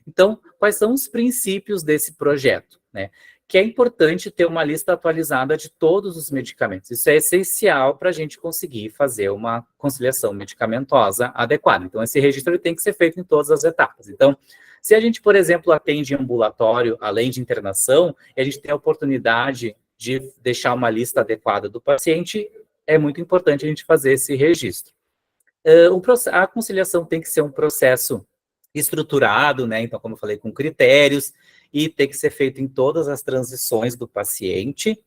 Então, quais são os princípios desse projeto, né? Que é importante ter uma lista atualizada de todos os medicamentos. Isso é essencial para a gente conseguir fazer uma conciliação medicamentosa adequada. Então, esse registro tem que ser feito em todas as etapas. Então, se a gente, por exemplo, atende em ambulatório, além de internação, e a gente tem a oportunidade de deixar uma lista adequada do paciente, é muito importante a gente fazer esse registro. A conciliação tem que ser um processo estruturado, né? Então, como eu falei, com critérios, e tem que ser feito em todas as transições do paciente.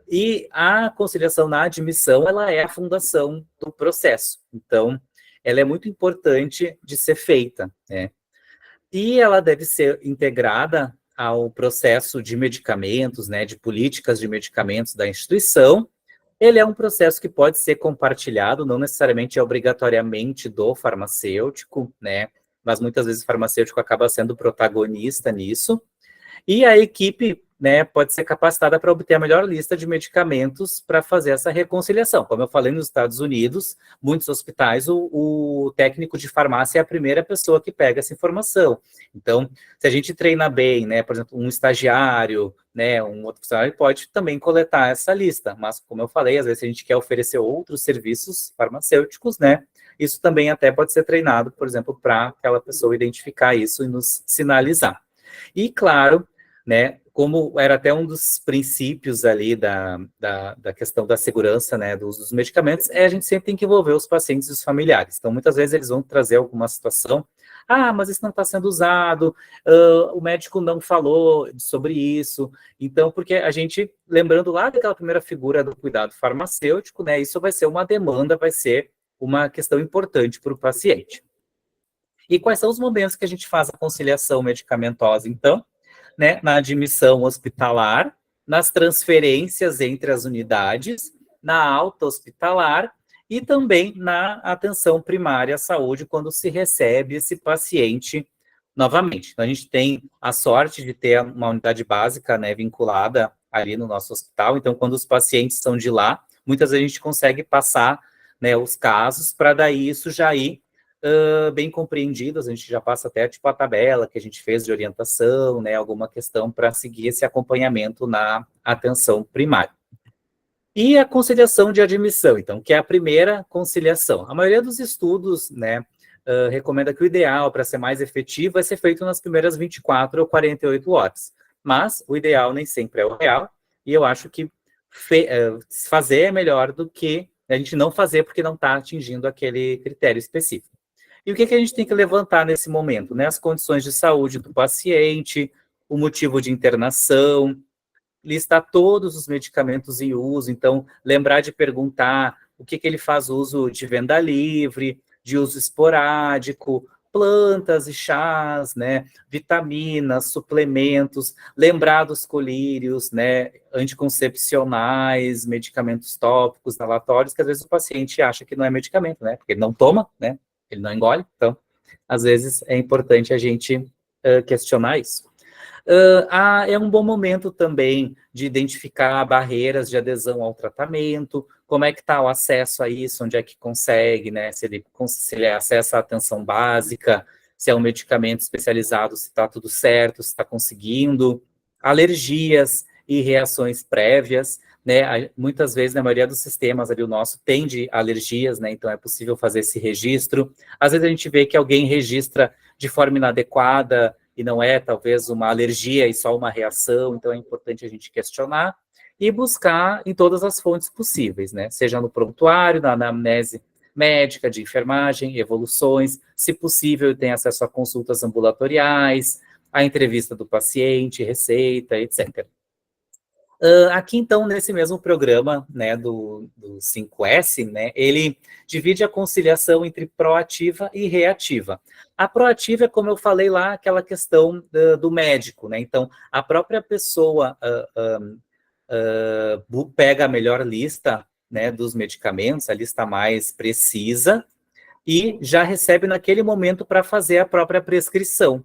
E a conciliação na admissão, ela é a fundação do processo. Então, ela é muito importante de ser feita, né? E ela deve ser integrada ao processo de medicamentos, né, de políticas de medicamentos da instituição. Ele é um processo que pode ser compartilhado, não necessariamente obrigatoriamente do farmacêutico, né, mas muitas vezes o farmacêutico acaba sendo protagonista nisso. E a equipe, né, pode ser capacitada para obter a melhor lista de medicamentos para fazer essa reconciliação. Como eu falei, nos Estados Unidos, muitos hospitais, o técnico de farmácia é a primeira pessoa que pega essa informação. Então, se a gente treina bem, né, por exemplo, um estagiário, né, um outro funcionário pode também coletar essa lista. Mas, como eu falei, às vezes a gente quer oferecer outros serviços farmacêuticos, né, isso também até pode ser treinado, por exemplo, para aquela pessoa identificar isso e nos sinalizar. E, claro, né, como era até um dos princípios ali da questão da segurança, né, do uso dos medicamentos, a gente sempre tem que envolver os pacientes e os familiares. Então, muitas vezes eles vão trazer alguma situação, mas isso não está sendo usado, o médico não falou sobre isso. Então, porque a gente, lembrando lá daquela primeira figura do cuidado farmacêutico, né, isso vai ser uma demanda, vai ser uma questão importante para o paciente. E quais são os momentos que a gente faz a conciliação medicamentosa, então? Né, na admissão hospitalar, nas transferências entre as unidades, na alta hospitalar e também na atenção primária à saúde, quando se recebe esse paciente novamente. Então, a gente tem a sorte de ter uma unidade básica, né, vinculada ali no nosso hospital. Então, quando os pacientes são de lá, muitas vezes a gente consegue passar, né, os casos para daí isso já ir bem compreendidas, a gente já passa até tipo a tabela que a gente fez de orientação, né, alguma questão para seguir esse acompanhamento na atenção primária. E a conciliação de admissão, então, que é a primeira conciliação. A maioria dos estudos, né, recomenda que o ideal para ser mais efetivo vai ser feito nas primeiras 24 ou 48 horas, mas o ideal nem sempre é o real, e eu acho que fazer é melhor do que a gente não fazer porque não está atingindo aquele critério específico. E o que a gente tem que levantar nesse momento? Né? As condições de saúde do paciente, o motivo de internação, listar todos os medicamentos em uso, então lembrar de perguntar o que ele faz uso de venda livre, de uso esporádico, plantas e chás, né, vitaminas, suplementos, lembrar dos colírios, né, anticoncepcionais, medicamentos tópicos, inalatórios, que às vezes o paciente acha que não é medicamento, né, porque ele não toma, né, ele não engole, então, às vezes é importante a gente questionar isso. É um bom momento também de identificar barreiras de adesão ao tratamento, como é que está o acesso a isso, onde é que consegue, né, se ele acessa a atenção básica, se é um medicamento especializado, se está tudo certo, se está conseguindo, alergias e reações prévias, né, muitas vezes, na maioria dos sistemas ali, o nosso tem de alergias, né, então é possível fazer esse registro. Às vezes a gente vê que alguém registra de forma inadequada e não é, talvez, uma alergia e só uma reação, então é importante a gente questionar e buscar em todas as fontes possíveis, né, seja no prontuário, na anamnese médica, de enfermagem, evoluções, se possível, tem acesso a consultas ambulatoriais, a entrevista do paciente, receita, etc. Aqui, então, nesse mesmo programa, né, do 5S, né, ele divide a conciliação entre proativa e reativa. A proativa é, como eu falei lá, aquela questão do médico, né, então, a própria pessoa pega a melhor lista, né, dos medicamentos, a lista mais precisa, e já recebe naquele momento para fazer a própria prescrição.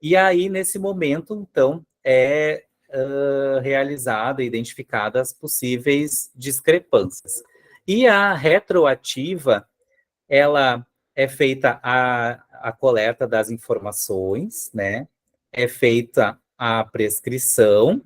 E aí, nesse momento, então, realizada, identificadas possíveis discrepâncias. E a retroativa, ela é feita a coleta das informações, né? É feita a prescrição,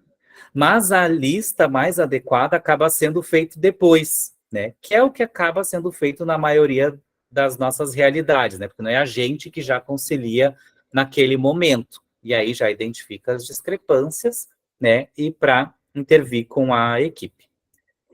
mas a lista mais adequada acaba sendo feita depois, né? Que é o que acaba sendo feito na maioria das nossas realidades, né? Porque não é a gente que já concilia naquele momento. E aí já identifica as discrepâncias, né? E para intervir com a equipe.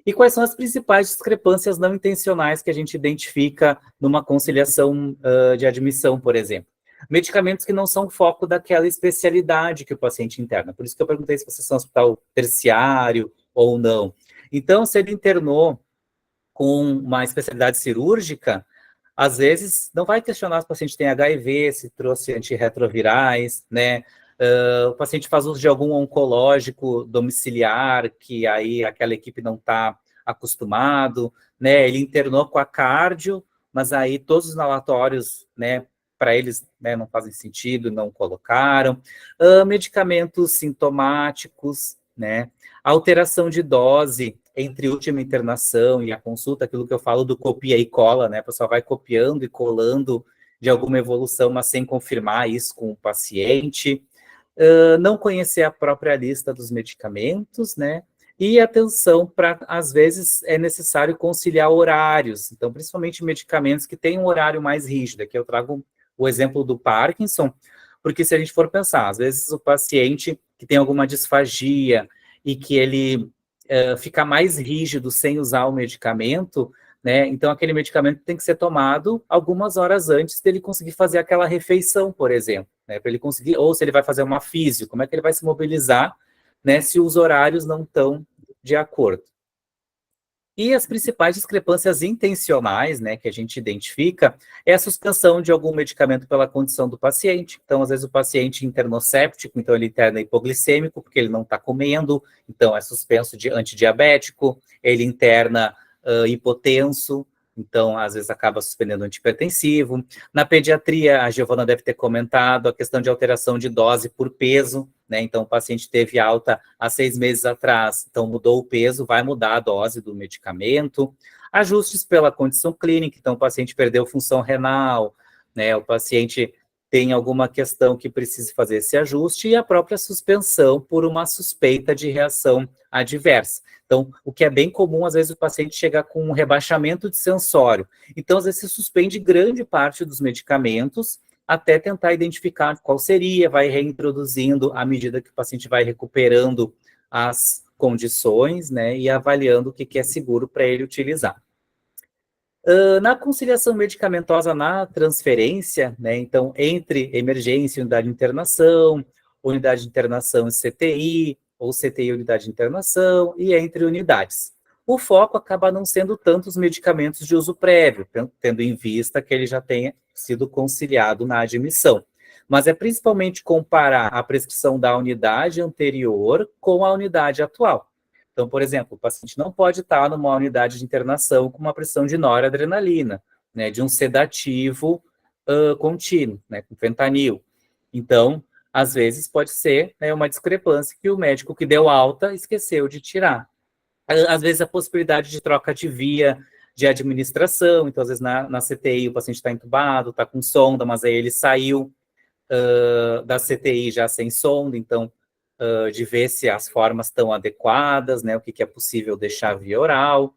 E quais são as principais discrepâncias não intencionais que a gente identifica numa conciliação de admissão, por exemplo? Medicamentos que não são foco daquela especialidade que o paciente interna. Por isso que eu perguntei se vocês são hospital terciário ou não. Então, se ele internou com uma especialidade cirúrgica, às vezes não vai questionar se o paciente tem HIV, se trouxe antirretrovirais, né? O paciente faz uso de algum oncológico domiciliar, que aí aquela equipe não está acostumado, né? Ele internou com a cardio, mas aí todos os inalatórios, né, para eles, né, não fazem sentido, não colocaram. Medicamentos sintomáticos, né? Alteração de dose entre última internação e a consulta, aquilo que eu falo do copia e cola, né? A pessoa vai copiando e colando de alguma evolução, mas sem confirmar isso com o paciente. Não conhecer a própria lista dos medicamentos, né? E atenção para, às vezes, é necessário conciliar horários. Então, principalmente medicamentos que têm um horário mais rígido. Aqui eu trago o exemplo do Parkinson, porque se a gente for pensar, às vezes o paciente que tem alguma disfagia e que ele fica mais rígido sem usar o medicamento, né? Então aquele medicamento tem que ser tomado algumas horas antes dele conseguir fazer aquela refeição, por exemplo, né? Para ele conseguir, ou se ele vai fazer uma físio, como é que ele vai se mobilizar, né? Se os horários não estão de acordo. E as principais discrepâncias intencionais, né, que a gente identifica, é a suspensão de algum medicamento pela condição do paciente. Então, às vezes, o paciente internocéptico, então ele interna hipoglicêmico, porque ele não está comendo, então é suspenso de antidiabético, ele interna hipotenso, então, às vezes, acaba suspendendo antihipertensivo. Na pediatria, a Giovana deve ter comentado a questão de alteração de dose por peso, né? Então, o paciente teve alta há 6 meses atrás, então mudou o peso, vai mudar a dose do medicamento. Ajustes pela condição clínica, então o paciente perdeu função renal, né? O paciente tem alguma questão que precise fazer esse ajuste, e a própria suspensão por uma suspeita de reação adversa. Então, o que é bem comum, às vezes o paciente chega com um rebaixamento de sensório. Então, às vezes se suspende grande parte dos medicamentos, até tentar identificar qual seria, vai reintroduzindo à medida que o paciente vai recuperando as condições, né, e avaliando o que é seguro para ele utilizar. Na conciliação medicamentosa na transferência, né, então, entre emergência e unidade de internação, unidade de internação e CTI, ou CTI e unidade de internação, e entre unidades. O foco acaba não sendo tanto os medicamentos de uso prévio, tendo em vista que ele já tenha sido conciliado na admissão. Mas é principalmente comparar a prescrição da unidade anterior com a unidade atual. Então, por exemplo, o paciente não pode estar numa unidade de internação com uma pressão de noradrenalina, né, de um sedativo contínuo, né, com fentanil. Então, às vezes pode ser, né, uma discrepância que o médico que deu alta esqueceu de tirar. Às vezes a possibilidade de troca de via de administração, então às vezes na CTI o paciente está entubado, está com sonda, mas aí ele saiu da CTI já sem sonda, então de ver se as formas estão adequadas, né, o que é possível deixar via oral.